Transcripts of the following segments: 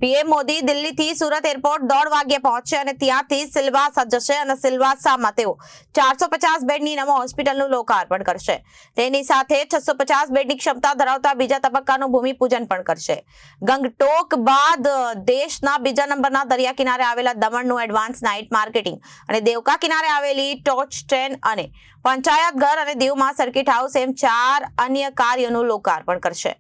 PM Modi દિલ્હીથી Surat airport 1:30 વાગ્યે પહોંચશે અને ત્યાંથી સિલવાસા જશે અને સિલવાસામાં તેઓ 450 બેડની નમો હોસ્પિટલનું લોકાર્પણ કરશે. તેની સાથે 650 બેડની ક્ષમતા ધરાવતા બીજા તબક્કાનું ભૂમિપૂજન પણ કરશે. ગંગટોક બાદ દેશના બીજા નંબરના દરિયા કિનારે આવેલા દમણનું એડવાન્સ નાઇટ માર્કેટિંગ અને દેવકા કિનારે આવેલી ટોચ ટ્રેન અને પંચાયત ઘર અને દીવમાં સર્કિટ હાઉસ એમ 4 અન્ય કાર્યોનું લોકાર્પણ કરશે.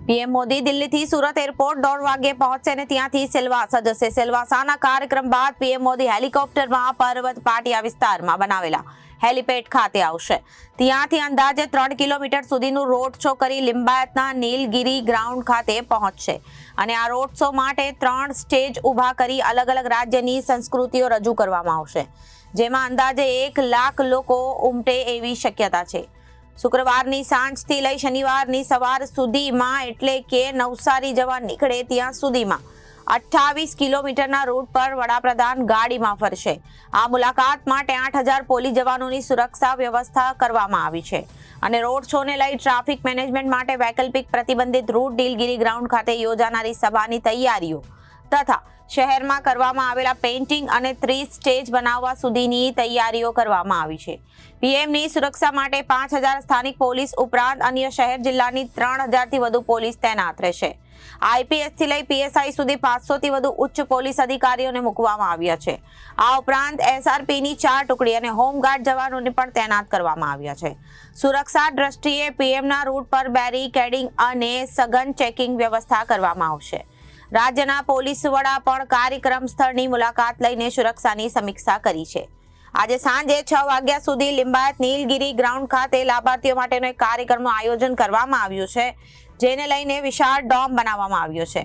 પીએમ મોદી દિલ્હીથી સુરત એરપોર્ટ 1:30 વાગ્યે પહોંચશે અને ત્યાંથી સિલવાસા જશે. સિલવાસાના કાર્યક્રમ બાદ પીએમ મોદી હેલિકોપ્ટરમાં પર્વત પાટિયા વિસ્તારમાં બનાવેલા હેલિપેડ ખાતે આવશે. ત્યાંથી અંદાજે 3 કિલોમીટર સુધીનું રોડ શો કરી લિંબાયતના નીલગિરી ગ્રાઉન્ડ ખાતે પહોંચશે અને આ રોડ શો માટે 3 સ્ટેજ ઊભા કરી અલગ અલગ રાજ્યની સંસ્કૃતિઓ રજૂ કરવામાં આવશે, જેમાં અંદાજે 1 લાખ લોકો ઉમટે એવી શક્યતા છે. શુક્રવારની સાંજથી લઈ શનિવારની સવાર સુધીમાં એટલે કે નવસારી જવા નીકળે ત્યાં સુધીમાં 28 કિલોમીટરના રૂટ પર વડાપ્રધાન ગાડીમાં ફરશે. આ મુલાકાત માટે 8000 પોલીસ જવાનોની સુરક્ષા વ્યવસ્થા કરવામાં આવી છે અને રોડ શોને લઈ ટ્રાફિક મેનેજમેન્ટ માટે વૈકલ્પિક પ્રતિબંધિત રૂટ નીલગિરી ગ્રાઉન્ડ ખાતે યોજાનારી સભાની તૈયારીઓ તથા શહેરમાં કરવામાં આવેલા પેઇન્ટિંગ અને 30 સ્ટેજ બનાવવા સુધીની તૈયારીઓ કરવામાં આવી છે. પીએમની સુરક્ષા માટે 5000 સ્થાનિક પોલીસ ઉપરાંત અન્ય શહેર જિલ્લાની 3000થી વધુ પોલીસ તૈનાત રહેશે. આઈપીએસથી લઈ પીએસઆઈ સુધી 500થી વધુ ઉચ્ચ પોલીસ અધિકારીઓને મૂકવામાં આવ્યા છે. આ ઉપરાંત એસઆરપીની 4 ટુકડી અને હોમગાર્ડ જવાનોને પણ તૈનાત કરવામાં આવ્યા છે. સુરક્ષા દ્રષ્ટિએ પીએમના રૂટ પર બેરીકેડિંગ અને સઘન ચેકિંગ વ્યવસ્થા કરવામાં આવશે. રાજ્યના પોલીસ વડા પણ કાર્યક્રમ સ્થળની મુલાકાત લઈને સુરક્ષાની સમીક્ષા કરી છે. આજે સાંજે 6 વાગ્યા સુધી લિંબાયત નીલગિરી ગ્રાઉન્ડ ખાતે લાભાર્થીઓ માટેનો એક કાર્યક્રમનું આયોજન કરવામાં આવ્યું છે, જેને લઈને વિશાળ ડોમ બનાવવામાં આવ્યો છે,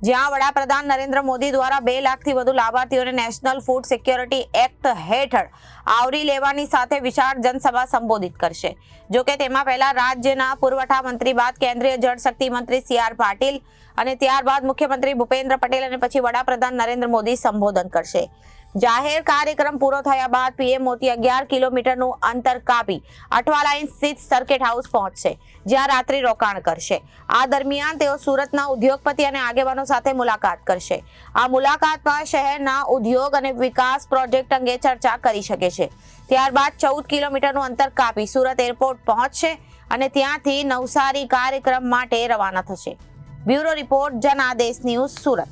જ્યાં વડાપ્રધાન નરેન્દ્ર મોદી દ્વારા 2 લાખથી વધુ લાભાર્થીઓને નેશનલ ફૂડ સિક્યોરિટી એક્ટ હેઠળ આવરી લેવાની સાથે વિશાળ જનસભા સંબોધિત કરશે. જોકે તેમાં પહેલા રાજ્યના પુરવઠા મંત્રી બાદ કેન્દ્રીય જળશક્તિ મંત્રી CR પાટીલ અને ત્યારબાદ મુખ્યમંત્રી ભૂપેન્દ્ર પટેલ અને પછી વડાપ્રધાન નરેન્દ્ર મોદી સંબોધન કરશે. જાહેર કાર્યક્રમ પૂરો થયા બાદ પીએમ મોદી 11 કિલોમીટરનું અંતર કાપી અઠવા લાઇન સ્થિત સર્કિટ હાઉસ પહોંચશે, જ્યાં રાત્રિ રોકાણ કરશે. આ દરમિયાન તેઓ સુરતના ઉદ્યોગપતિ અને આગેવાનો સાથે મુલાકાત કરશે. આ મુલાકાતમાં શહેરના ઉદ્યોગ અને વિકાસ પ્રોજેક્ટ અંગે ચર્ચા કરી શકે છે. ત્યારબાદ 14 કિલોમીટરનું અંતર કાપી સુરત એરપોર્ટ પહોંચશે અને ત્યાંથી નવસારી કાર્યક્રમ માટે રવાના થશે. Bureau report, Janadesh news, Surat.